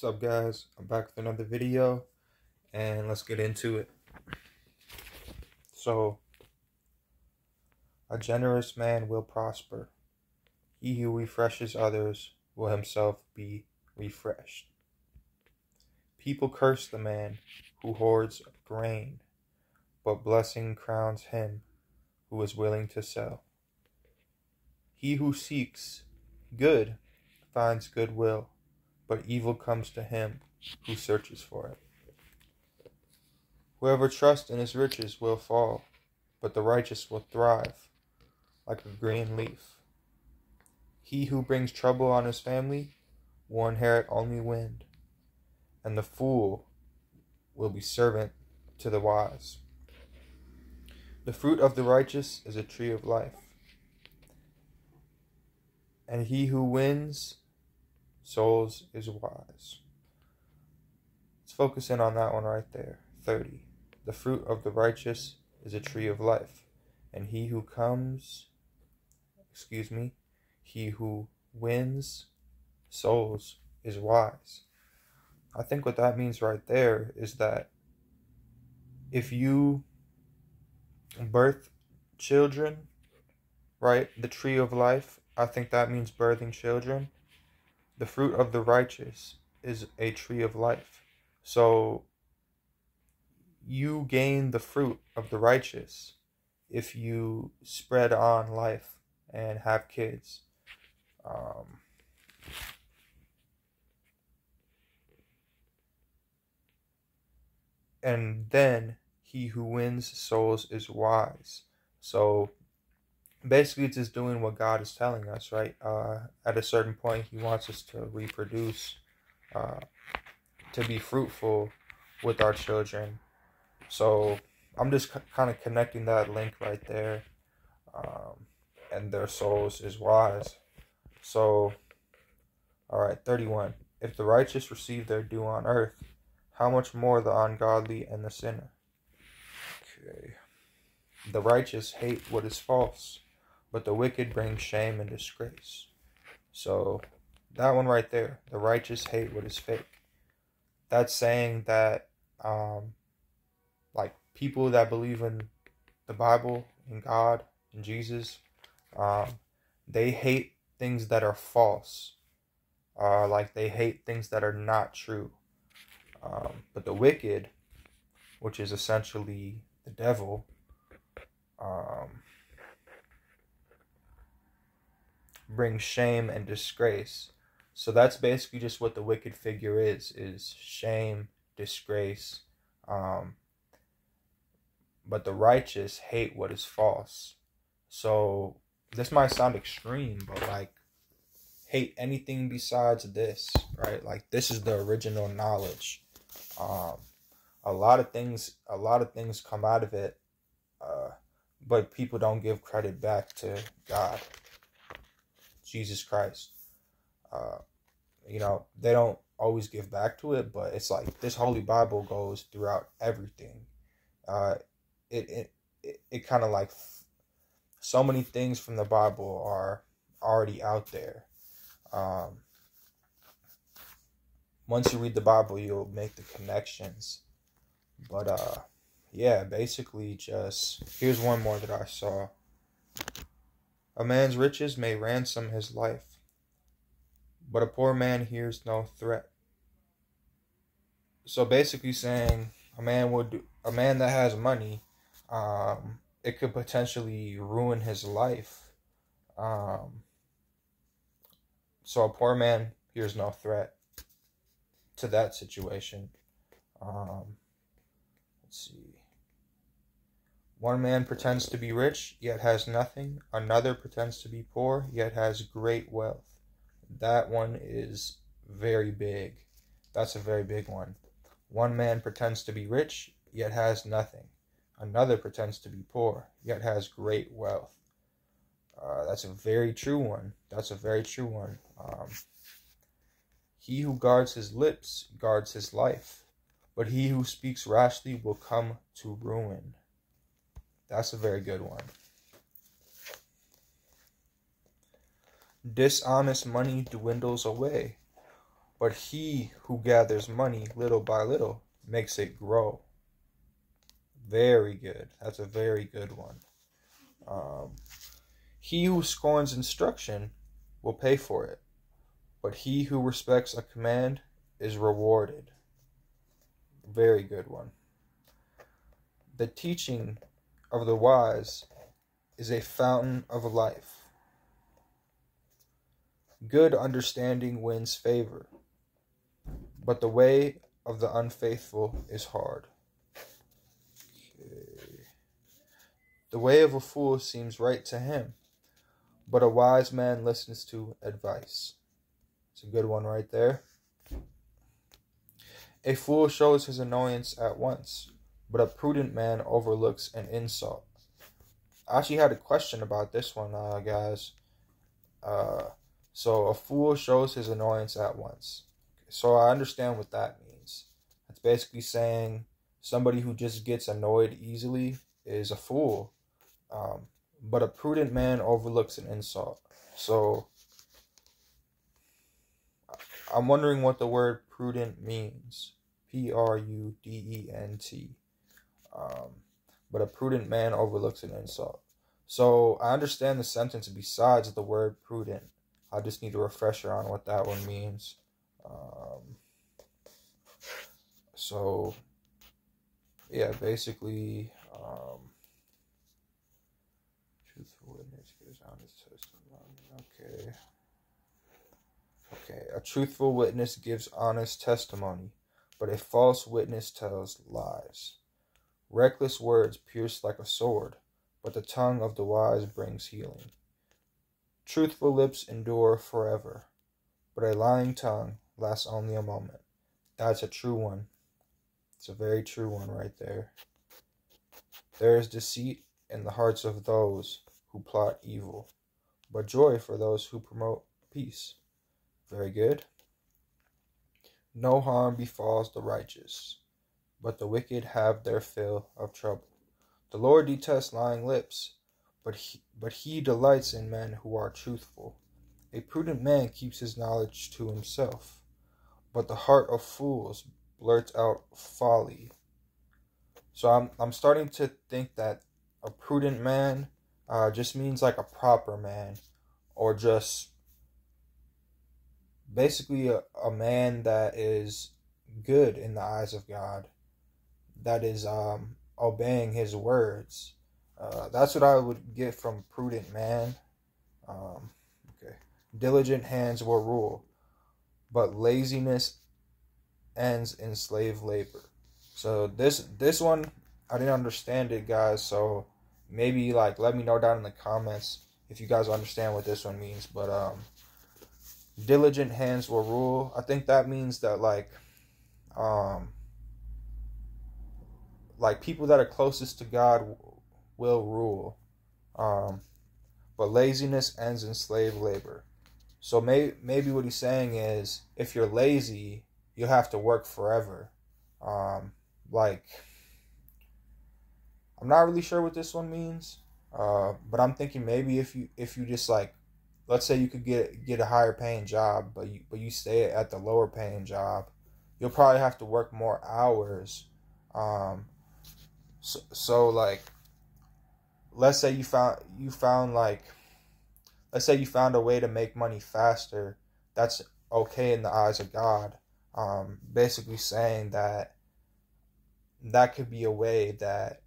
What's up, guys? I'm back with another video, and let's get into it. So, a generous man will prosper. He who refreshes others will himself be refreshed. People curse the man who hoards grain, but blessing crowns him who is willing to sell. He who seeks good finds goodwill, but evil comes to him who searches for it. Whoever trusts in his riches will fall, but the righteous will thrive like a green leaf. He who brings trouble on his family will inherit only wind, and the fool will be servant to the wise. The fruit of the righteous is a tree of life, and he who wins souls is wise. Let's focus in on that one right there. 30. The fruit of the righteous is a tree of life, and he who wins souls is wise. I think what that means right there is that if you birth children, right, the tree of life, I think that means birthing children. The fruit of the righteous is a tree of life. So you gain the fruit of the righteous if you spread on life and have kids. And then he who wins souls is wise. So basically it's just doing what God is telling us, right? At a certain point, he wants us to reproduce, to be fruitful with our children. So I'm just kind of connecting that link right there. And their souls is wise. So, all right, 31. If the righteous receive their due on earth, how much more the ungodly and the sinner? Okay. The righteous hate what is false, but the wicked bring shame and disgrace. So that one right there, the righteous hate what is fake. That's saying that like people that believe in the Bible, in God, in Jesus, they hate things that are false. Like they hate things that are not true. But the wicked, which is essentially the devil, brings shame and disgrace. So that's basically just what the wicked figure is shame, disgrace. But the righteous hate what is false. So this might sound extreme, but like hate anything besides this, right? Like this is the original knowledge. A lot of things come out of it, but people don't give credit back to God, Jesus Christ. They don't always give back to it, but it's like this Holy Bible goes throughout everything. It kind of like so many things from the Bible are already out there. Once you read the Bible, you'll make the connections. But yeah, basically just here's one more that I saw. A man's riches may ransom his life, but a poor man hears no threat. So basically saying a man that has money, it could potentially ruin his life. So a poor man hears no threat to that situation. Let's see. One man pretends to be rich, yet has nothing. Another pretends to be poor, yet has great wealth. That one is very big. That's a very big one. One man pretends to be rich, yet has nothing. Another pretends to be poor, yet has great wealth. That's a very true one. He who guards his lips guards his life, but he who speaks rashly will come to ruin. That's a very good one. Dishonest money dwindles away, but he who gathers money little by little makes it grow. Very good. That's a very good one. He who scorns instruction will pay for it, but he who respects a command is rewarded. Very good one. The teaching of the wise is a fountain of life. Good understanding wins favor, but the way of the unfaithful is hard. Okay. The way of a fool seems right to him, but a wise man listens to advice. It's a good one right there. A fool shows his annoyance at once, but a prudent man overlooks an insult. I actually had a question about this one, guys. So a fool shows his annoyance at once. So I understand what that means. It's basically saying somebody who just gets annoyed easily is a fool. But a prudent man overlooks an insult. So I'm wondering what the word prudent means. Prudent. But a prudent man overlooks an insult. So I understand the sentence besides the word prudent. I just need a refresher on what that one means. So yeah, basically, truthful witness gives honest testimony. Okay. A truthful witness gives honest testimony, but a false witness tells lies. Reckless words pierce like a sword, but the tongue of the wise brings healing. Truthful lips endure forever, but a lying tongue lasts only a moment. That's a true one. It's a very true one right there. There is deceit in the hearts of those who plot evil, but joy for those who promote peace. Very good. No harm befalls the righteous, but the wicked have their fill of trouble. The Lord detests lying lips, but he delights in men who are truthful. A prudent man keeps his knowledge to himself, but the heart of fools blurts out folly. So I'm starting to think that a prudent man just means like a proper man, or just basically a man that is good in the eyes of God, that is obeying his words. That's what I would get from prudent man. Okay. Diligent hands will rule, but laziness ends in slave labor. So this one, I didn't understand it, guys. So maybe like let me know down in the comments if you guys understand what this one means. But diligent hands will rule. I think that means that like people that are closest to God will rule. But laziness ends in slave labor. So maybe what he's saying is, if you're lazy, you'll have to work forever. Like, I'm not really sure what this one means. But I'm thinking maybe if you just like, let's say you could get a higher paying job, but you stay at the lower paying job, you'll probably have to work more hours. So like, let's say you found like, let's say you found a way to make money faster. That's okay in the eyes of God. Basically saying that could be a way that,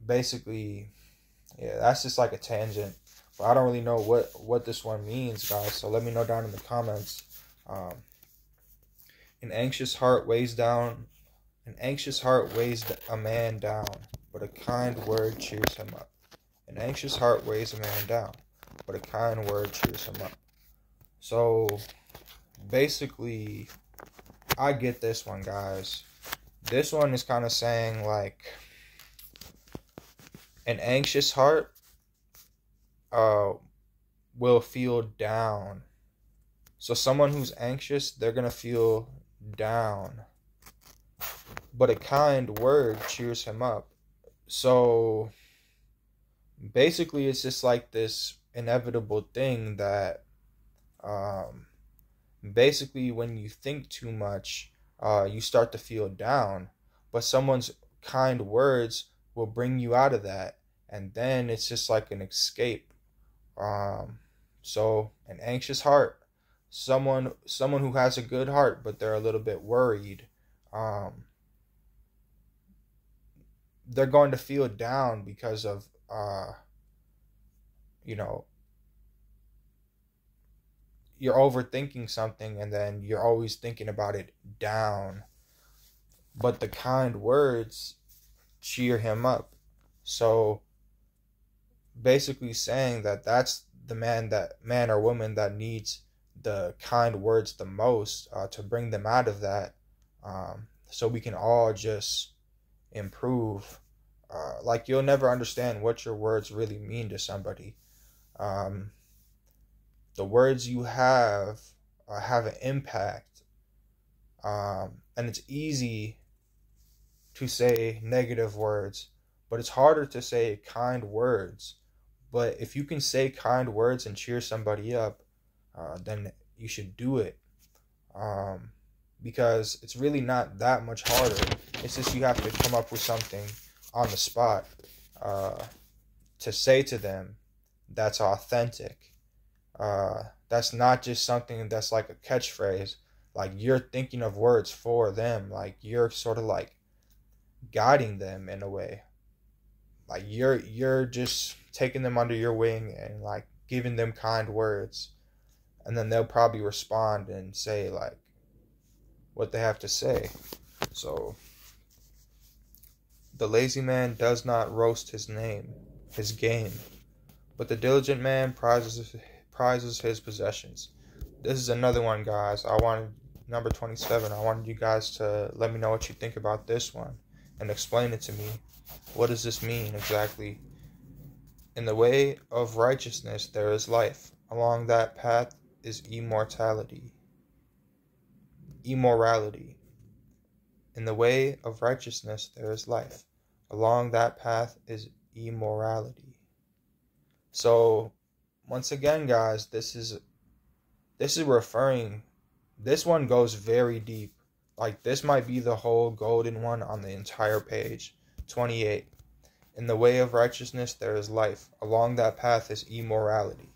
basically, yeah, that's just like a tangent. But I don't really know what this one means, guys. So let me know down in the comments. An anxious heart weighs a man down, but a kind word cheers him up. An anxious heart weighs a man down, but a kind word cheers him up. So basically, I get this one, guys. This one is kind of saying like, an anxious heart will feel down. So someone who's anxious, they're gonna feel down, but a kind word cheers him up. So basically, it's just like this inevitable thing that Basically, when you think too much, you start to feel down, but someone's kind words will bring you out of that, and then it's just like an escape. um, so an anxious heart, someone who has a good heart but they're a little bit worried, um, they're going to feel down because of you know, you're overthinking something and then you're always thinking about it down. But the kind words cheer him up. So basically saying that that's the man or woman that needs the kind words the most, to bring them out of that, so we can all just improve. Like, you'll never understand what your words really mean to somebody. um, the words you have an impact, and it's easy to say negative words, but it's harder to say kind words. But if you can say kind words and cheer somebody up, then you should do it. Um, because it's really not that much harder. It's just you have to come up with something on the spot, uh, to say to them that's authentic. That's not just something that's like a catchphrase. Like, you're thinking of words for them. Like, you're sort of like guiding them in a way. Like, you're just taking them under your wing and like giving them kind words, and then they'll probably respond and say like what they have to say. So the lazy man does not roast his game, but the diligent man prizes his possessions. This is another one, guys. Number 27. I wanted you guys to let me know what you think about this one and explain it to me. What does this mean exactly? In the way of righteousness there is life. Along that path is immorality. In the way of righteousness there is life. Along that path is immorality. So once again, guys, this is referring, this one goes very deep. Like, this might be the whole golden one on the entire page. 28. In the way of righteousness there is life. Along that path is immorality.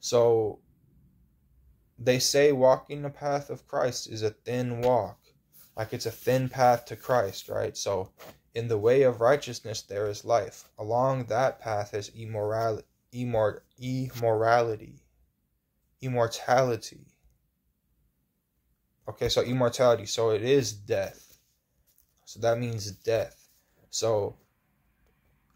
So they say walking the path of Christ is a thin walk. Like, it's a thin path to Christ, right? So in the way of righteousness there is life. Along that path is immorality. Okay, so immortality. So it is death. So that means death. So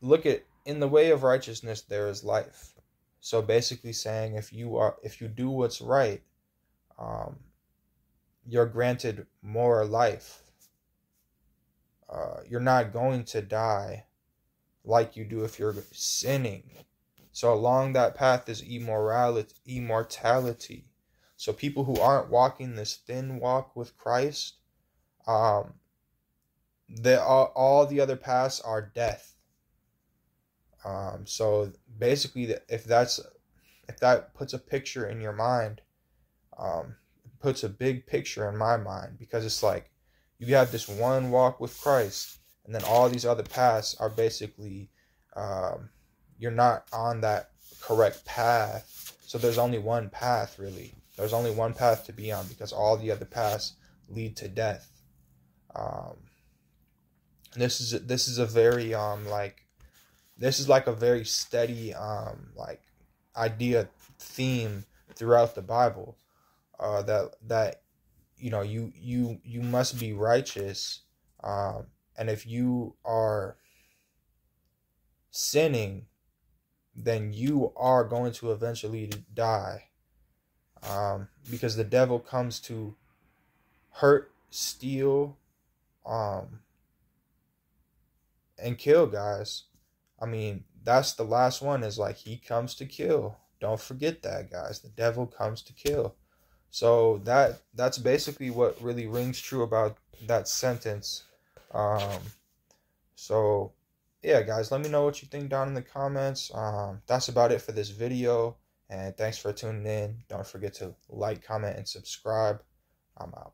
look at, in the way of righteousness there is life. So basically saying, if you do what's right, you're granted more life. You're not going to die like you do if you're sinning. So along that path is immortality. So people who aren't walking this thin walk with Christ, all the other paths are death. So basically, if that puts a picture in your mind, it puts a big picture in my mind, because it's like you have this one walk with Christ, and then all these other paths are basically, you're not on that correct path. So there's only one path, really. There's only one path to be on, because all the other paths lead to death. This is a very this is like a very steady like idea, theme throughout the Bible, that you must be righteous, and if you are sinning, then you are going to eventually die, because the devil comes to hurt, steal, and kill, guys. I mean, that's the last one, is like, he comes to kill. Don't forget that, guys. The devil comes to kill. So that's basically what really rings true about that sentence. So yeah, guys, let me know what you think down in the comments. That's about it for this video. And thanks for tuning in. Don't forget to like, comment, and subscribe. I'm out.